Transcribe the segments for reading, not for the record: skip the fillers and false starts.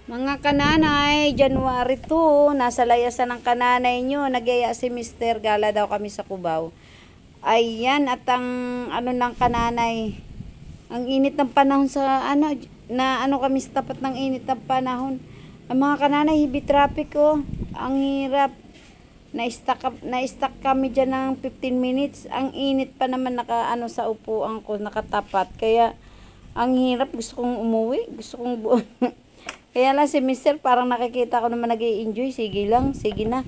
Mga kananay, January 2, nasa layasan ng kananay nyo, nagyaya si Mr. Gala daw kami sa Cubao. Ayan, at ang ano ng kananay, ang init ng panahon sa kami sa tapat ng init ng panahon. Ang mga kananay, heavy traffic ang hirap. Na-stuck kami dyan ng 15 minutes. Ang init pa naman sa upuan ko, nakatapat. Kaya, ang hirap, gusto kong umuwi, gusto kong Kaya lang si Mr. parang nakikita ko naman nag-i-enjoy. Sige lang, sige na.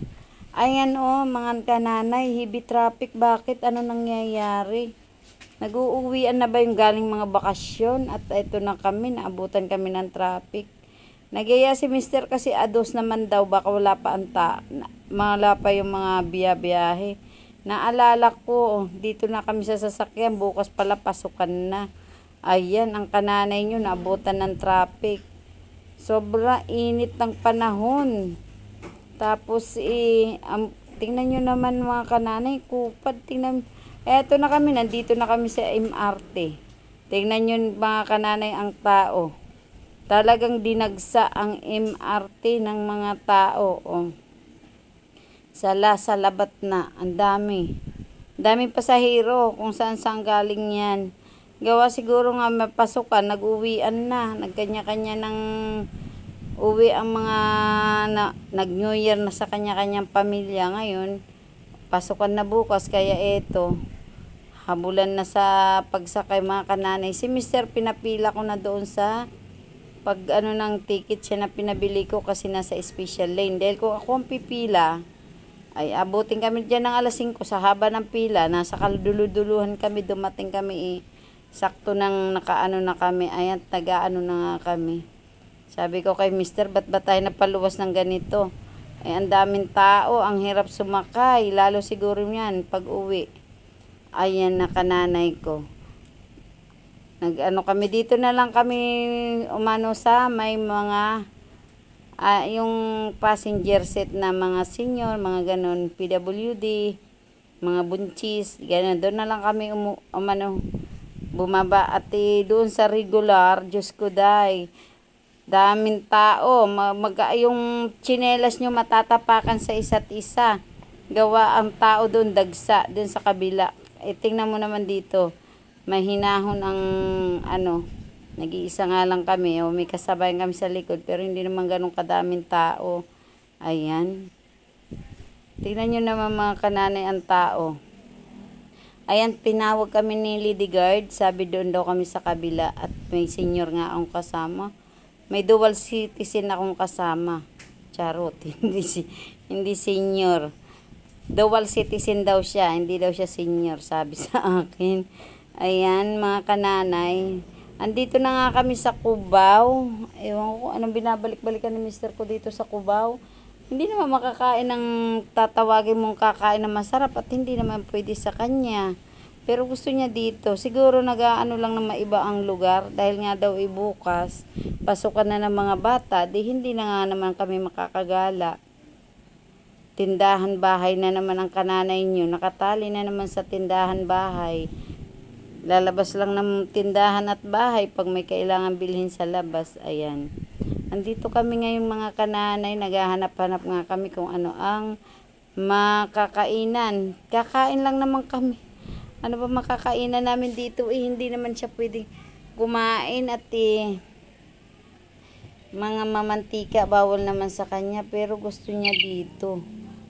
Ayan mga kananay, heavy traffic. Bakit? Ano nangyayari? Nag-uuwian na ba yung galing mga bakasyon? At ito na kami, naabutan kami ng traffic. Nagyaya si Mr. kasi ados naman daw. Baka wala pa wala pa yung mga biyahe. Naalala ko, dito na kami sa sasakyan. Bukas pala pasukan na. Ayan, ang kananay nyo, naabutan ng traffic. Sobra init ng panahon. Tapos, tingnan nyo naman mga kananay, kupad, tingnan. Eto na kami, nandito na kami sa MRT. Tingnan nyo mga kananay ang tao. Talagang dinagsa ang MRT ng mga tao. Sa labat na, ang dami. Daming pasahero, kung saan galing yan. Gawa siguro nga mapasukan, nag-uwian na, nagkanya-kanya ng uwi ang mga nag-New Year na sa kanya-kanyang pamilya. Ngayon, pasukan na bukas, kaya eto, habulan na sa pagsakay mga kananay. Si Mr. pinapila ko na doon sa ng ticket siya na pinabili ko kasi nasa special lane. Dahil kung ako ang pipila, ay abutin kami dyan ng alas 5 sa haba ng pila, nasa kaluduluhan kami, dumating kami sakto nang na kami. Ayan, na nga kami. Sabi ko kay Mr. ba't ba tayo napaluwas ng ganito? Ay, ang daming tao, ang hirap sumakay. Lalo siguro yan, pag uwi. Ayan, kananay ko. Kami dito na lang kami sa may mga, yung passenger seat na mga senior, mga ganon, PWD, mga bunchis, ganon. Doon na lang kami bumaba at doon sa regular, Diyos ko day, daming tao, yung tsinelas nyo matatapakan sa isa't isa, gawa ang tao doon dagsa, doon sa kabila. Tingnan mo naman dito, mahinahon ang nag-iisa nga lang kami, may kasabay kami sa likod, pero hindi naman ganun kadaming tao. Ayan, tingnan nyo naman mga kananay ang tao. Ayan, pinawag kami ni Lady Guard. Sabi doon daw kami sa kabila at may senior nga akong kasama. May dual citizen akong kasama. Charot, hindi senior. Dual citizen daw siya, hindi daw siya senior, sabi sa akin. Ayan, mga kananay. Andito na nga kami sa Cubao. Ewan ko anong binabalik-balikan ni Mr. ko dito sa Cubao. Hindi naman makakain ng tatawagin mong kakain na masarap at hindi naman pwede sa kanya. Pero gusto niya dito. Siguro lang na maiba ang lugar dahil nga daw bukas pasukan na ng mga bata. Di hindi na nga naman kami makakagala. Tindahan bahay na naman ang kananay nyo. Nakatali na naman sa tindahan bahay. Lalabas lang ng tindahan at bahay pag may kailangan bilhin sa labas. Ayan. Andito kami ngayon mga kananay, naghahanap-hanap nga kami kung ano ang makakainan. Kakain lang naman kami. Ano ba makakainan namin dito? Hindi naman siya pwedeng kumain at mga mamantika, bawal naman sa kanya. Pero gusto niya dito.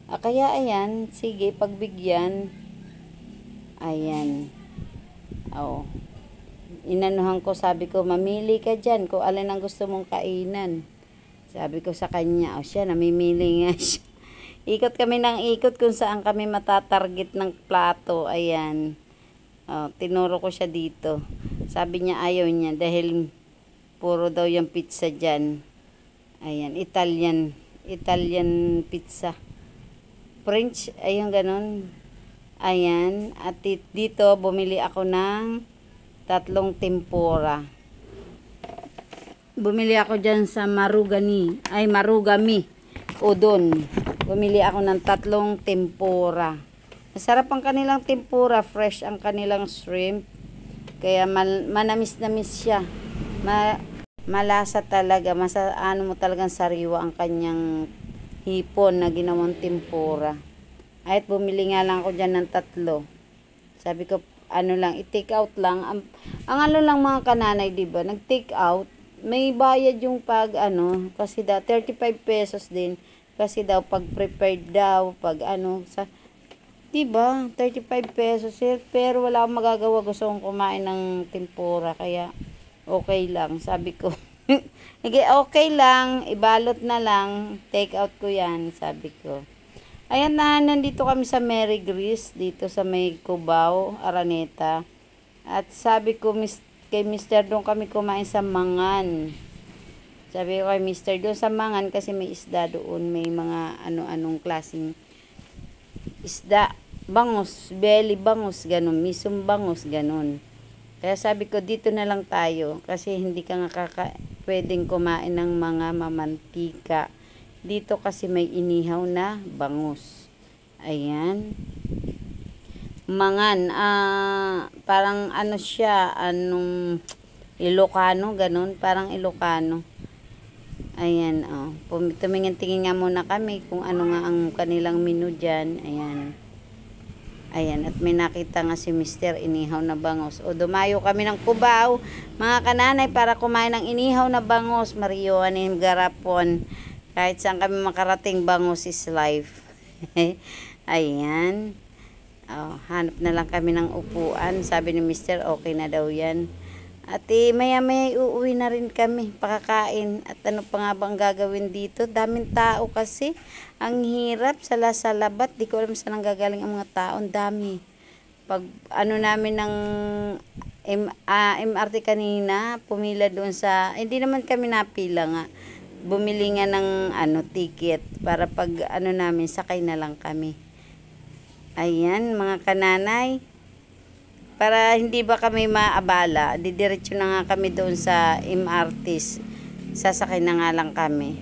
Kaya ayan, sige, pagbigyan. Ayan. Inanuhan ko, sabi ko, mamili ka dyan kung alin ang gusto mong kainan. Sabi ko sa kanya, siya, namimili nga siya. Ikot kami ng ikot kung saan kami matatarget ng plato. Ayan. Tinuro ko siya dito. Sabi niya ayaw niya dahil puro daw yung pizza dyan. Ayan, Italian pizza. French, ayun ganon. Ayan, at dito bumili ako ng 3 tempura. Bumili ako dyan sa Marugami. Udon. Bumili ako ng 3 tempura. Masarap ang kanilang tempura. Fresh ang kanilang shrimp. Kaya manamis-namis siya. Malasa talaga. Ano mo talagang sariwa ang kanyang hipon na ginawang tempura. At bumili nga lang ako dyan ng 3. Sabi ko, ano lang, i-take out lang. Ang ano lang mga kananay, diba? Nag-take out. May bayad yung pag ano, kasi 35 pesos din. Kasi daw, pag prepared daw, pag ano, diba? 35 pesos. Pero wala akong magagawa. Gusto kong kumain ng tempura. Kaya, okay lang. Sabi ko, okay lang. Ibalot na lang. Take out ko yan. Sabi ko. Ayan na, nandito kami sa Mary Grace. Dito sa may Cubao, Araneta. At sabi ko, kay Mr. doon kami kumain sa Mangan. Sabi ko kay Mr. doon sa Mangan kasi may isda doon. May mga ano-anong klaseng isda. Bangus, belly bangus, ganun. Misum bangus, ganun. Kaya sabi ko, dito na lang tayo. Kasi hindi ka nga pwedeng kumain ng mga mamantika. Dito kasi may inihaw na bangus. Ayan. Mangan. Parang ano siya, Ilocano, ganun. Parang Ilocano. Ayan, oh. Tumingin-tingin nga muna kami kung ano nga ang kanilang menu dyan. Ayan. Ayan, at may nakita nga si Mr. inihaw na bangus. O, dumayo kami ng Cubao, mga kananay, para kumain ng inihaw na bangus. Mario, anim, garapon. Kahit saan kami makarating, bangus is life. Ayan. Oh, hanap na lang kami ng upuan. Sabi ni Mr. okay na daw yan. At maya-maya uuwi na rin kami, pakakain. At ano pa nga bang gagawin dito? Daming tao kasi. Ang hirap sa labat. Di ko alam saan ang gagaling ang mga tao. Ang dami. Pag ano namin ng MRT kanina, pumila doon sa, hindi naman kami napila nga. Bumili nga ng ticket para pag namin, sakay na lang kami. Ayan, mga kananay. Para hindi ba kami maabala, didiretso na nga kami doon sa MRT. Sasakay na nga lang kami.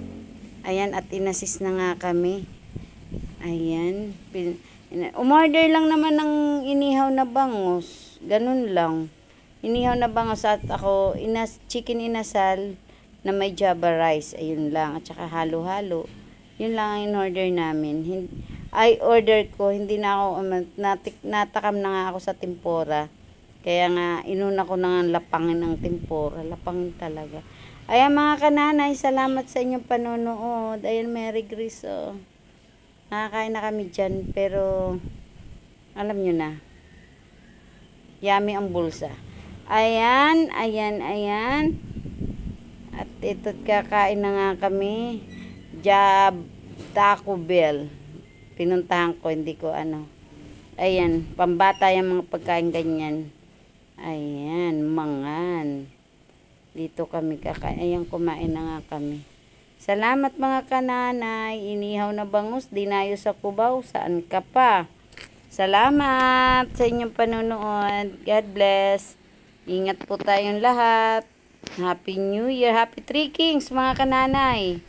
Ayan, at inasis na nga kami. Ayan. Umorder lang naman ng inihaw na bangus. Ganun lang. Inihaw na bangus at ako, chicken inasal na may java rice. Ayun lang. At saka halo-halo. Yun lang ang in-order namin. Order ko, hindi na ako, natakam na nga ako sa tempura. Kaya nga, inuna ko na nga lapangin ng tempura. Lapangin talaga. Ayan mga kananay, salamat sa inyong panonood. Ayan, Mary Grace, oh. Nakakain na kami dyan, pero, alam nyo na, yummy ang bulsa. Ayan, ayan, ayan. At ito't kakain na nga kami. Taco Bell. Pinuntahan ko, hindi ko Ayan, pambata yung mga pagkain ganyan. Ayan, mangan. Dito kami kakain. Ayan, kumain na nga kami. Salamat mga kananay. Inihaw na bangus, dinayo sa Cubao. Saan ka pa? Salamat sa inyong panonood. God bless. Ingat po tayong lahat. Happy New Year. Happy Three Kings mga kananay.